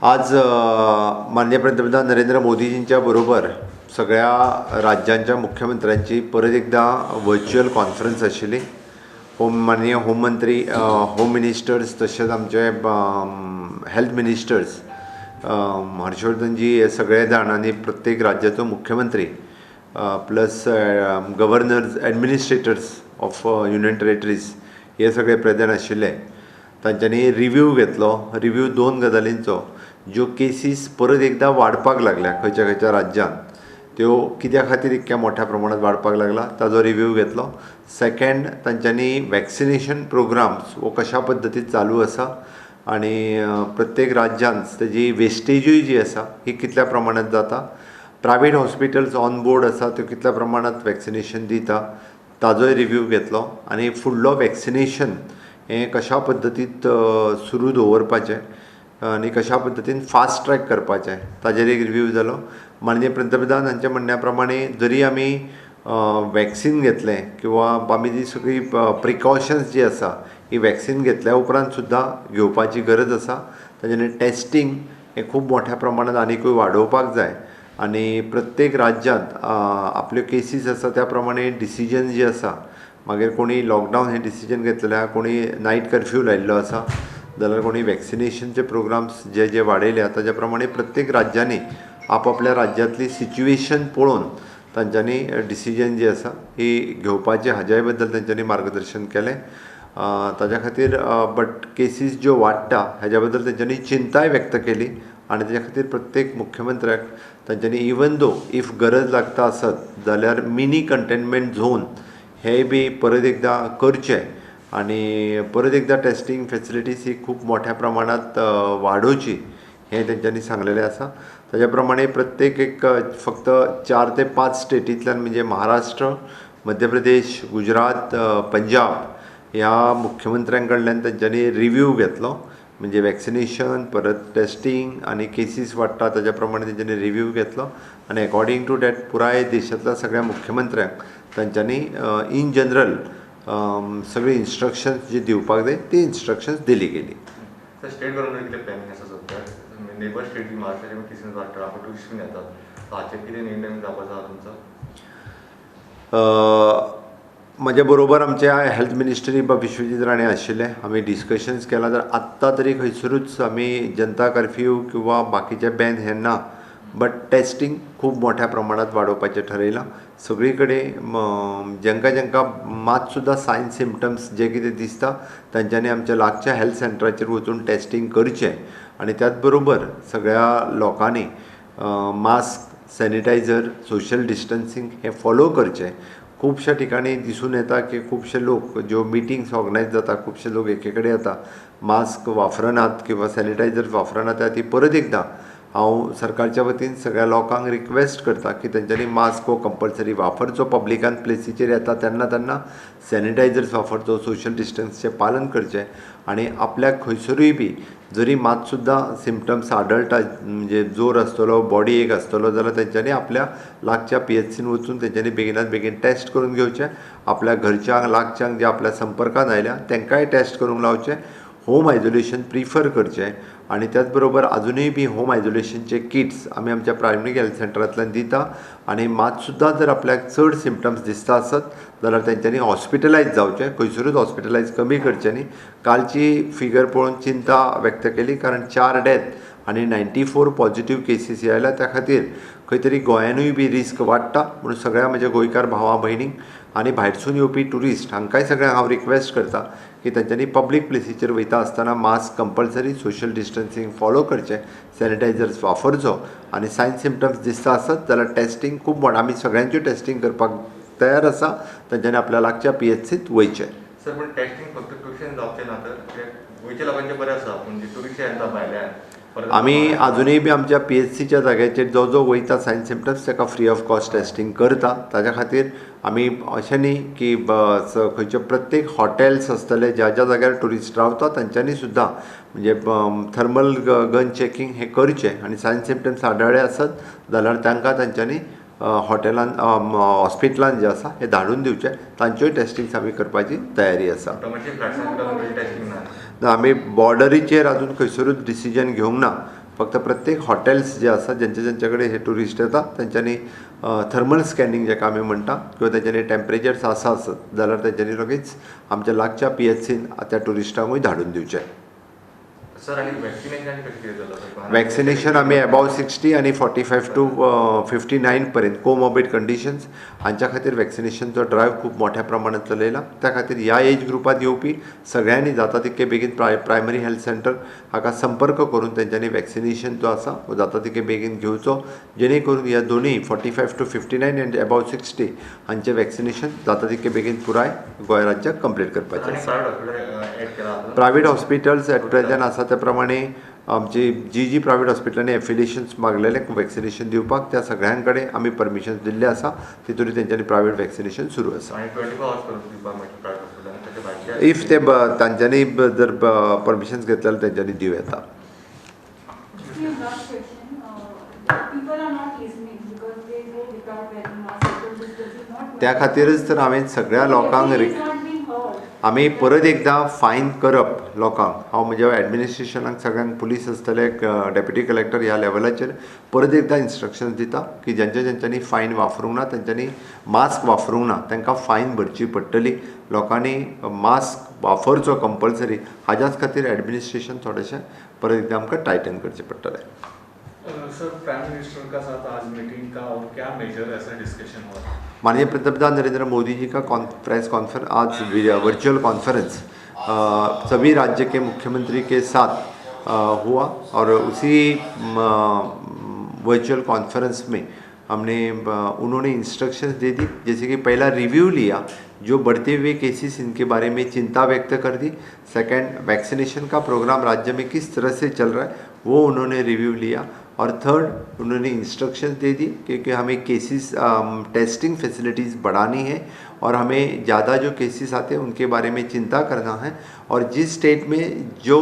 आज माननीय पंतप्रधान नरेंद्र मोदीजींच्या बरोबर सगळ्या राज्यांच्या मुख्यमंत्र्यांची परत एकदा व्हर्च्युअल कॉन्फरन्स आशिल्ली. माननीय होम मंत्री, होम मिनिस्टर्स तशेंच आमचे हेल्थ मिनिस्टर्स हर्षवर्धनजी हे सगळे जाण आनी प्रत्येक राज्याचो मुख्यमंत्री plus governor's administrators of union territories हे सगळे प्रेजेंट आशिल्ले. तांच्यांनी रिव्ह्यू घेतलो. रिव्ह्यू दोन गजालींचो, ज्यो केसीस परत एकदा वाडपाक लागल्या खंयच्या खंयच्या राज्यांत, त्यो कित्या खातीर इतक्या मोठ्या प्रमाणात वाडपाक लागला ताजो रिव्ह्यू घेतलो. सेकंड, तांच्यांनी वॅक्सिनेशन प्रोग्राम्स वो कशा पद्दतीन चालू आसा आनी प्रत्येक राज्यांत तेजी वेस्टेजूय जी आसा ही कितल्या प्रमाणात जाता, प्रायवेट हॉस्पिटल्स ऑन बोर्ड आसा त्यो कितल्या प्रमाणात वॅक्सिनेशन दिता ताजोय रिव्ह्यू घेतलो. आनी फुडलो वॅक्सिनेशन हें कशा पद्दतीन सुरू दवरपाचें आनी कशा पद्दतीन फास्ट ट्रॅक करपाचें ताजेर एक रिव्ह्यू जालो. माननीय पंतप्रधान हांच्या म्हणण्या प्रमाणे जरी आमी वॅक्सीन घेतलें किंवा आमी जी सगळी प्रिकॉशन्स जी आसा ही वॅक्सीन घेतल्या उपरांत सुद्दां घेवपाची गरज आसा. ताजें टेस्टींग हें खूब मोठ्या प्रमाणांत आनीकूय वाडोवपाक जाय आनी प्रत्येक राज्यांत आपल्यो केसीस आसा त्या प्रमाणे डिसिजन जी आसा, मागीर कोणी लॉकडावन हें डिसिजन घेतलेलें आहा, कोणी नायट कर्फ्यू लायिल्लो आसा, जाल्यार कोणी वॅक्सिनेशनचे प्रोग्राम्स जे जे वाडयल्या ताज्या प्रमाणे प्रत्येक राज्यांनी आपआपल्या राज्यांतली सिच्युएशन पळोवन तांच्यांनी डिसिजन जी आसा ही घेवपाची हाज्याय बद्दल तांच्यांनी मार्गदर्शन केलें. ताज्या खातीर बट केसीस ज्यो वाडटा हाज्या बद्दल तांच्यांनी चिंताय व्यक्त केली आनी ताज्या खातीर प्रत्येक मुख्यमंत्र्याक तांच्यांनी इवन दो इफ गरज लागता आसत जाल्यार मिनी कंटेनमेंट झोन हेय बी परत एकदा करचे आनी परत एकदा टेस्टींग फॅसिलिटीज ही खूब मोठ्या प्रमाणांत वाडोवची हें तेंच्यांनी सांगलेलें आसा. ताज्या प्रमाणे प्रत्येक एक फक्त 4 ते 5 स्टेटींतल्यान म्हणजे महाराष्ट्र, मध्य प्रदेश, गुजरात, पंजाब ह्या मुख्यमंत्र्यां कडल्यान तेंच्यांनी रिव्ह्यू घेतलो. म्हणजे वॅक्सिनेशन, परत टेस्टींग आनी केसीस वाडटा ताज्या प्रमाणे तेंच्यांनी रिव्ह्यू घेतलो आनी अकॉर्डिंग टू दॅट पुराय देशांतल्या सगळ्या मुख्यमंत्र्यांक तांच्यांनी इन जनरल सगळी इन्स्ट्रक्शन्स जी दिवपाक जाय ती इन्स्ट्रक्शन्स दिली गेली. स्टेट गव्हर्नमेंट कितें प्लॅनिंग आसा सध्या नेबर स्टेट महाराष्ट्राचे केसीस वाडटा, आपण टुरिस्ट बीन येतात, हाचेर कितें निर्णय जावपाचो आसा तुमचो? म्हज्या बरोबर आमचे हेल्थ मिनिस्टरी विश्वजीत राणे आशिल्ले. आमी डिस्कशन्स केला तर आत्तां तरी खंयसरूच आमी जनता कर्फ्यू किंवा बाकीचे बॅन हें ना, बट टेस्टींग खूब मोठ्या प्रमाणांत वाडोवपाचें ठरयलां. सगळी कडेन जेंका जेंका मात सुद्दां सायन सिमटम्स जे कितें दिसता तांच्यांनी आमच्या लागच्या हेल्थ सेंटराचेर वचून टेस्टींग करचें आनी त्याच बरोबर सगळ्या लोकांनी मास्क, सॅनिटायझर, सोशल डिस्टन्सींग हें फॉलो करचें. खुबश्या ठिकाणी दिसून येता की खुबशे लोक ज्यो मिटिंग्स ऑर्गनायज जाता खुबशे लोक एके कडेन येता, मास्क वापरनात किंवा सॅनिटायझर वापरनात. ती परत एकदां हांव सरकारच्या वतीन सगळ्या लोकांक रिक्वेस्ट करता की तेंच्यांनी मास्क हो कंपल्सरी वापरचो. पब्लिकान प्लेसीचेर येता तेन्ना तेन्ना सॅनिटायझर्स वापरचो, सोशल डिस्टन्सचें पालन करचें आनी आपल्याक खंयसरूय बी जरी मात सुद्दां सिमटम्स आढळटा, म्हणजे जोर आसतलो, बॉडी एक आसतलो, जाल्यार तेंच्यांनी आपल्या लागच्या PHCन वचून तेंच्यांनी बेगिनात बेगीन टेस्ट करून घेवचें. आपल्या घरच्यांक लागच्यांक जे आपल्या संपर्कांत आयल्या तांकांय टेस्ट करूंक लावचें. होम आयसोलेशन प्रिफर करचें आनी त्याच बरोबर अजुनूय बी होम आयसोलेशनचे किट्स आमी आमच्या प्रायमरी हेल्थ सेंटरांतल्यान दिता आनी मात सुद्दां जर आपल्याक चड सिमटम्स दिसता आसत जाल्यार तेंच्यांनी हॉस्पिटलायज जावचें. खंयसरूच हॉस्पिटलायज कमी करचें न्ही. कालची फिगर पळोवन चिंता व्यक्त केली, कारण 4 डेथ आनी 94 पॉझिटिव्ह केसीस आयल्या. त्या खातीर खंय तरी गोंयानूय बी रिस्क वाडटा. म्हणून सगळ्या म्हज्या गोंयकार भावां भयणींक आनी भायरसून येवपी टुरिस्ट हांकांय सगळ्यांक हांव रिक्वेस्ट करता की तेंच्यांनी पब्लीक प्लेसीचेर वयता आसतना mask compulsory, social distancing follow करचें, सॅनिटायझर्स वापरचो आनी सायन सिमटम्स दिसता आसत जाल्यार टेस्टींग खूब मोठें आमी सगळ्यांच्यो टेस्टींग करपाक तयार आसा. तेंच्यांनी आपल्या लागच्या PHCत वयचें. सर पण टेस्टींग फक्त टुरिस्टांक जावचें ना, तर गोंयच्या लोकांचें बरें आसा, पूण जे टुरिस्ट येता भायल्यान आमी अजुनूय बी आमच्या PHCच्या जाग्याचेर जो जो वयता सायन सिमटम्स ताका फ्री ऑफ कॉस्ट टेस्टींग करता. ताच्या खातीर आमी अशें न्ही की खंयचे प्रत्येक हॉटेल्स आसतले ज्या ज्या जाग्यार टुरिस्ट रावता तांच्यांनी सुद्दां म्हणजे थर्मल गन चॅकींग हें करचें आनी सायन सिमटम्स आढळ्ळे आसत जाल्यार तांकां तांच्यांनी हॉटेलान हॉस्पिटलान जे आसा हे धाडून दिवचे. तांच्योय टेस्टींग आमी करपाची तयारी आसा. टेस्टींग ना. आमी बॉर्डरीचेर अजून खंयसरूच डिसिजन घेवंक ना. फक्त प्रत्येक हॉटेल्स जे आसा ज्यांच्याकडे हे टुरिस्ट येतात त्यांच्यानी थर्मल स्कॅनिंग जेका आमी म्हणटा किंवा तेंच्यांनी टेम्परेचर्स आसत जाल्यार तेंच्यांनी लगेच आमच्या लागच्या PHCन त्या टुरिस्टांकूय धाडून दिवचे. सर आणि वॅक्सिनेशन कशें कितें जाता? वॅक्सिनेशन आमी अबाव 60 आनी 45 to 59 पर्यंत कोमॉर्बिड कंडिशन्स हांच्या खातीर वॅक्सिनेशनचो ड्रायव्ह खूब मोठ्या प्रमाणात चलयला. त्या खातीर ह्या एज ग्रुपांत येवपी सगळ्यांनी जाता तितके बेगीन प्रायमरी हेल्थ सेंटर हाका संपर्क करून तेंच्यांनी वॅक्सिनेशन जो आसा जाता तितके बेगीन घेवचो, जेणे करून ह्या दोनूय 45 to 59 आनी अबाव 60 हांचें वॅक्सिनेशन जाता तितके बेगीन पुराय गोंय राज्याक कंप्लीट करपाचें आसा. प्रायवेट हॉस्पिटल्स एट प्रेझेंट आसा त्या प्रमाणे आमची जी प्रायवेट हॉस्पिटलांनी एफिलिएशन्स मागलेले वॅक्सिनेशन दिवपाक त्या सगळ्यां कडेन आमी परमिशन दिल्ले आसा. तितून तेंच्यांनी प्रायवेट वॅक्सिनेशन सुरू आसा. इफ ते तांच्यांनी जर परमिशन्स घेतले जाल्यार तेंच्यांनी दिवं येता. त्या खातीरच तर हांवें सगळ्या लोकांक आमी परत एकदां फायन करप लोकांक. हांव म्हज्या एडमिनिस्ट्रेशनाक सगळ्यांक पुलीस आसतले डेप्युटी कलेक्टर ह्या लेवलाचेर परत एकदां इन्स्ट्रक्शन्स दिता की ज्यांच्यांनी फायन वापरूंक ना तेंच्यांनी मास्क वापरूंक ना तांकां फायन भरची पडटली. लोकांनी मास्क वापरचो कंपल्सरी. हाज्याच खातीर एडमिनिस्ट्रेशन थोडेशें परत एकदां आमकां टायटन करचें पडटलें. सर, प्राइम मिनिस्टर का साथ आज मीटिंग का और क्या मेजर ऐसा डिस्कशन हुआ? माननीय पंतप्रधान नरेंद्र मोदी जी का प्रेस कॉन्फ्रेंस आज वर्चुअल कॉन्फ्रेंस सभी राज्य के मुख्यमंत्री के साथ हुआ और उसी वर्चुअल कॉन्फ्रेंस में उन्होंने इंस्ट्रक्शंस दे दी. जैसे कि पहला रिव्यू लिया जो बढ़ते हुए केसेस इनके बारे में चिंता व्यक्त कर दी. सेकंड, वैक्सीनेशन का प्रोग्राम राज्य में किस तरह से चल रहा है वो उन्होंने रिव्यू लिया. और थर्ड, उन्होंने इंस्ट्रक्शंस दे दी क्योंकि हमें केसेस टेस्टिंग फैसिलिटीज़ बढ़ानी है और हमें ज़्यादा जो केसेस आते हैं उनके बारे में चिंता करना है. और जिस स्टेट में जो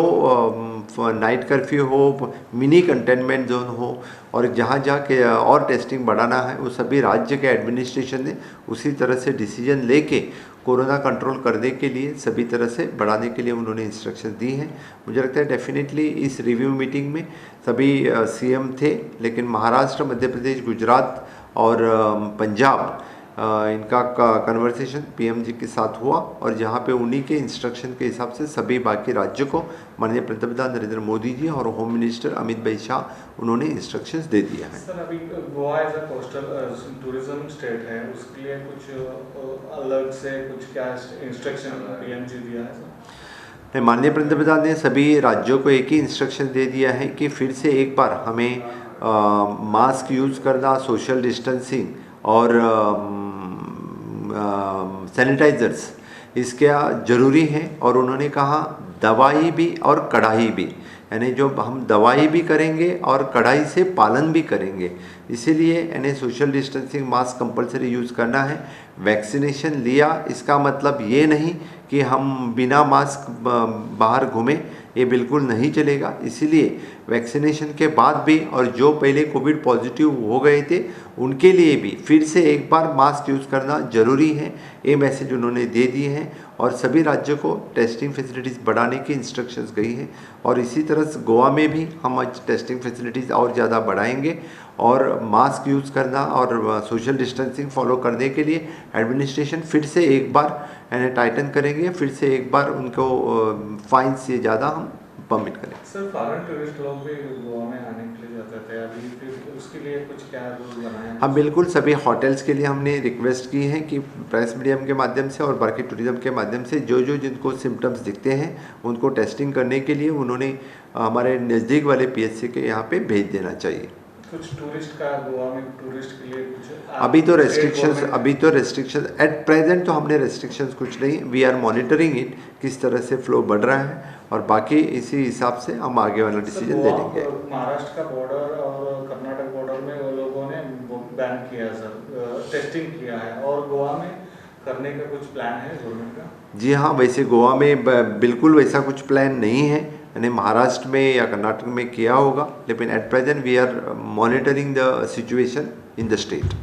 नाइट कर्फ्यू हो, मिनी कंटेनमेंट जोन हो और जहाँ के और टेस्टिंग बढ़ाना है वो सभी राज्य के एडमिनिस्ट्रेशन ने उसी तरह से डिसीजन लेके कोरोना कंट्रोल करने के लिए सभी तरह से बढ़ाने के लिए उन्होंने इंस्ट्रक्शन दी हैं. मुझे लगता है डेफिनेटली इस रिव्यू मीटिंग में सभी CM थे, लेकिन महाराष्ट्र, मध्य प्रदेश, गुजरात और पंजाब इनका कन्वर्सेशन PM जी के साथ हुआ और जहाँ पे उन्हीं के इंस्ट्रक्शन के हिसाब से सभी बाकी राज्यों को माननीय पंतप्रधान नरेंद्र मोदी जी और होम मिनिस्टर अमित भाई शाह उन्होंने इंस्ट्रक्शंस दे दिया है. सर, अभी Goa as a coastal tourism state है, उसके लिए कुछ अलग से कुछ क्या इंस्ट्रक्शन PM जी दिया है सर? माननीय पंतप्रधान ने सभी राज्यों को एक ही इंस्ट्रक्शन दे दिया है कि फिर से एक बार हमें मास्क यूज़ करना, सोशल डिस्टेंसिंग और सैनिटाइजर्स इसका ज़रूरी है. और उन्होंने कहा दवाई भी और कड़ाई भी, यानी जो हम दवाई भी करेंगे और कड़ाई से पालन भी करेंगे. इसीलिए यानी social distancing, mask compulsory use करना है. वैक्सीनेशन लिया इसका मतलब ये नहीं कि हम बिना मास्क बाहर घूमें, ये बिल्कुल नहीं चलेगा. इसीलिए वैक्सीनेशन के बाद भी और जो पहले कोविड पॉजिटिव हो गए थे उनके लिए भी फिर से एक बार मास्क यूज़ करना ज़रूरी है. ये मैसेज उन्होंने दे दिए हैं और सभी राज्यों को टेस्टिंग फैसिलिटीज़ बढ़ाने की इंस्ट्रक्शंस गई हैं. और इसी तरह से गोवा में भी हम आज टेस्टिंग फैसिलिटीज़ और ज़्यादा बढ़ाएंगे और मास्क यूज़ करना और सोशल डिस्टेंसिंग फॉलो करने के लिए एडमिनिस्ट्रेशन फिर से एक बार यानी टाइटन करेंगे. फिर से एक बार उनको फाइन से ज़्यादा हम परमिट करें. सर, फॉरेन टूरिस्ट लोग भी गोवा में आने के लिए जाते थे, अभी फिर उसके लिए कुछ क्या रूल बनाए हैं? हाँ, बिल्कुल. सभी होटल्स के लिए हमने रिक्वेस्ट की है कि प्रेस मीडियम के माध्यम से और बाकी टूरिज्म के माध्यम से जो जिनको सिम्टम्स दिखते हैं उनको टेस्टिंग करने के लिए उन्होंने हमारे नज़दीक वाले PHC के यहाँ पे भेज देना चाहिए. कुछ टूरिस्ट का गोवा में टूरिस्ट के लिए कुछ अभी तो रेस्ट्रिक्शंस एट प्रेजेंट तो हमने रेस्ट्रिक्शंस कुछ नहीं. वी आर मॉनिटरिंग इट किस तरह से फ्लो बढ़ रहा है और बाकी इसी हिसाब से हम आगे वाला डिसीजन ले लेंगे. महाराष्ट्र का बॉर्डर और कर्नाटक बॉर्डर में वो लोगों ने बैन किया सर, टेस्टिंग किया है, और गोवा में करने का कुछ प्लान है गवर्नमेंट का? जी हाँ, वैसे गोवा में बिल्कुल वैसा कुछ प्लान नहीं है. यानी महाराष्ट्र में या कर्नाटक में किया होगा, लेकिन at present we are monitoring the situation in the state.